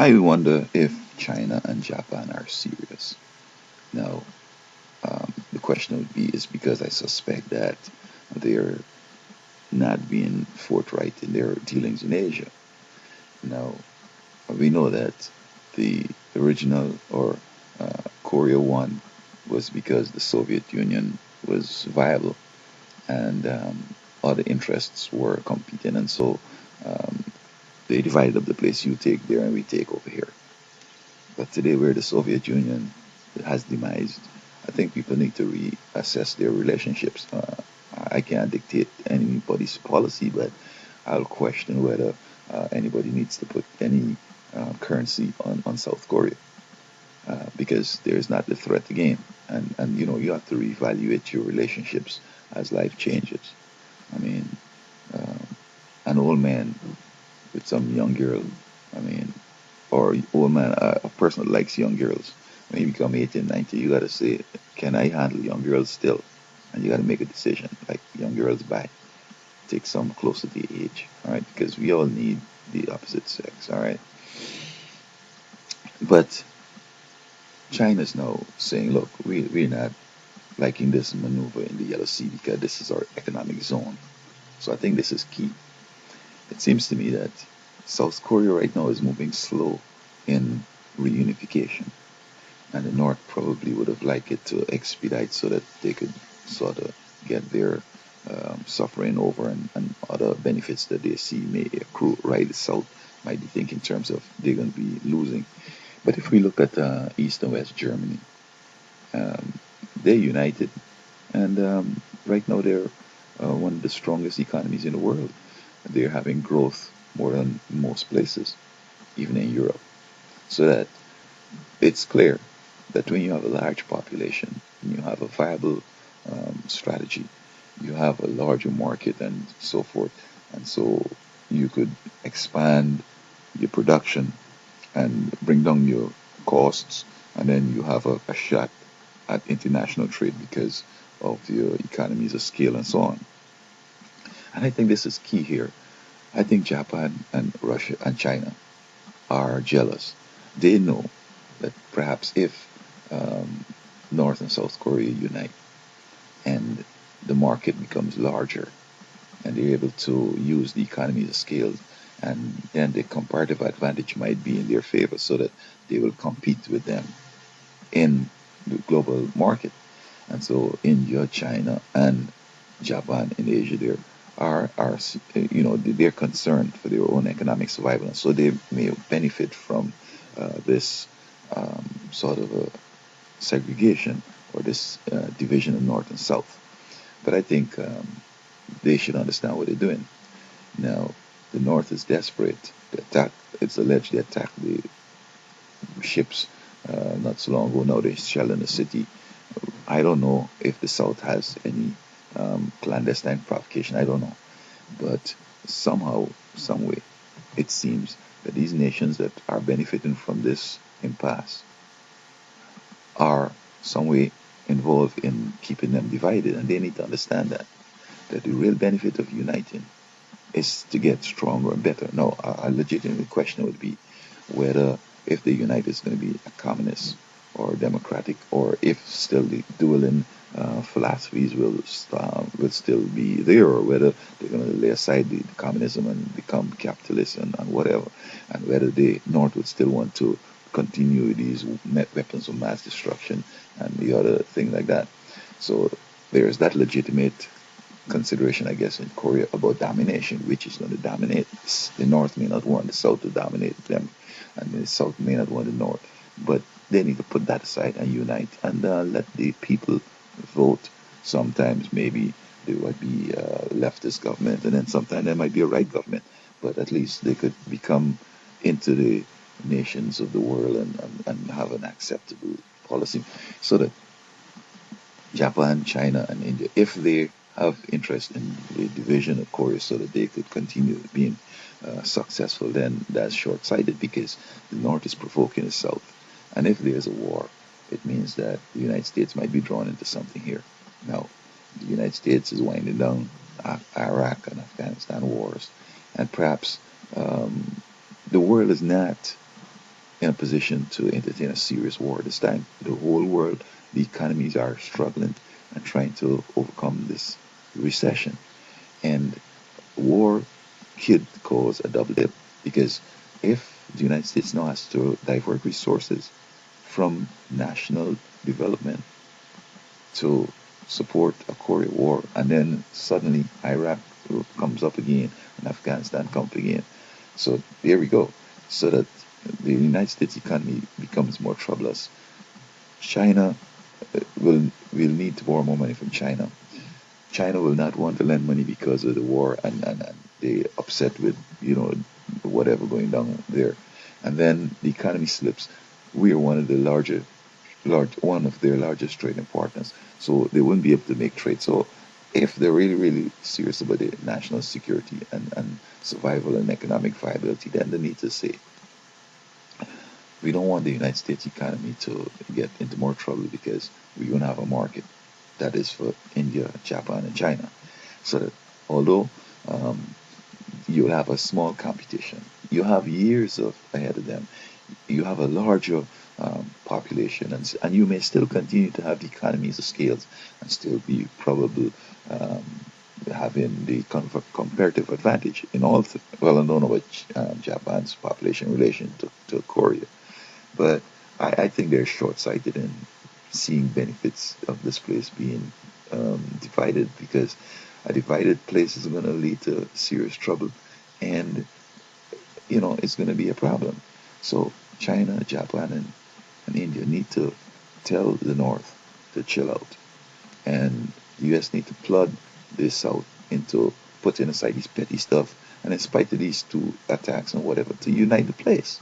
I wonder if China and Japan are serious. Now, the question would be is because I suspect that they're not being forthright in their dealings in Asia. Now, we know that the original or Korea won was because the Soviet Union was viable and other interests were competing, and so um, they divided up the place. You take there, and we take over here. But today, where the Soviet Union has demised, I think people need to reassess their relationships. I can't dictate anybody's policy, but I'll question whether anybody needs to put any currency on South Korea because there is not the threat again. And you know, you have to reevaluate your relationships as life changes. I mean, um, an old man with some young girl, I mean, or old man, a person that likes young girls, when you become 18, 19, you got to say, can I handle young girls still? And you got to make a decision, like young girls by take some closer to the age, all right? Because we all need the opposite sex, all right? But China's now saying, look, we're not liking this maneuver in the Yellow Sea because this is our economic zone. So I think this is key. It seems to me that South Korea right now is moving slow in reunification, and the North probably would have liked it to expedite so that they could sort of get their suffering over and other benefits that they see may accrue. Right, the South might be thinking in terms of they're going to be losing. But if we look at East and West Germany, um, they're united, and right now they're one of the strongest economies in the world. They're having growth more than most places, even in Europe. So that it's clear that when you have a large population, and you have a viable strategy, you have a larger market and so forth, and so you could expand your production and bring down your costs, and then you have a shot at international trade because of your economies of scale and so on. And I think this is key here. I think Japan and Russia and China are jealous. They know that perhaps if um, North and South Korea unite and the market becomes larger and they're able to use the economies of scale, and then the comparative advantage might be in their favor so that they will compete with them in the global market. And so India, China, and Japan in Asia there are they're concerned for their own economic survival, and so they may benefit from this sort of a segregation or this division of North and South. But I think they should understand what they're doing. Now, the North is desperate. It's alleged they attacked the ships not so long ago. Now they're shelling the city. I don't know if the South has any clandestine provocation. I don't know. But somehow, some way, it seems that these nations that are benefiting from this impasse are some way involved in keeping them divided, and they need to understand that the real benefit of uniting is to get stronger and better. Now, a legitimate question would be whether if they unite is going to be a communist or democratic, or if still the dueling philosophies will still be there, or whether they're going to lay aside the communism and become capitalist and whatever, and whether the North would still want to continue these weapons of mass destruction and the other thing like that. So there is that legitimate consideration, I guess, in Korea about domination, which is going to dominate. The North may not want the South to dominate them, and the South may not want the North. But they need to put that aside and unite and let the people vote. Sometimes maybe there might be a leftist government, and then sometimes there might be a right government. But at least they could become into the nations of the world and have an acceptable policy so that Japan, China, and India, if they have interest in the division of Korea so that they could continue being successful, then that's short-sighted because the North is provoking the South. And if there's a war, it means that the United States might be drawn into something here. Now, the United States is winding down Iraq and Afghanistan wars, and perhaps the world is not in a position to entertain a serious war this time. The whole world, the economies are struggling and trying to overcome this recession. And war could cause a double dip because if the United States now has to divert resources from national development to support a Korea war, and then suddenly Iraq comes up again and Afghanistan comes up again. So there we go. So that the United States economy becomes more troublous. China will need to borrow more money from China. China will not want to lend money because of the war and they upset with whatever going down there. And then the economy slips. We are one of the one of their largest trading partners. So they wouldn't be able to make trade. So if they're really, really serious about the national security and survival and economic viability, then they need to say, we don't want the United States economy to get into more trouble because we don't have a market that is for India, Japan, and China. So that although you'll have a small competition, you have years of ahead of them, you have a larger population, and you may still continue to have the economies of scales and still be probably um, having the comparative advantage in all. Well, I don't know about Japan's population relation to Korea, but I think they're short-sighted in seeing benefits of this place being divided because a divided place is going to lead to serious trouble, and it's going to be a problem. So China, Japan, and India need to tell the North to chill out, and the U.S. need to plug the South into putting aside these petty stuff, and in spite of these two attacks and whatever, to unite the place.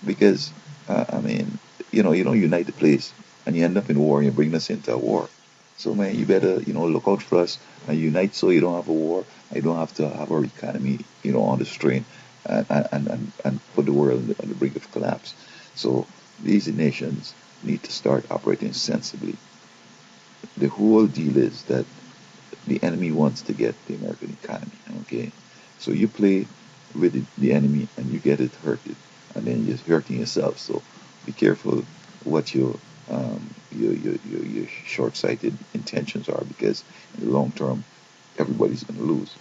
Because I mean, you don't unite the place, and you end up in war, and you bring us into a war. So man, you better look out for us and unite so you don't have a war. You don't have to have our economy on the strain and put the world on the brink of collapse. So these nations need to start operating sensibly. The whole deal is that the enemy wants to get the American economy. Okay, so you play with the enemy and you get it hurted, and then you're hurting yourself. So be careful what your short-sighted intentions are, because in the long term, everybody's going to lose.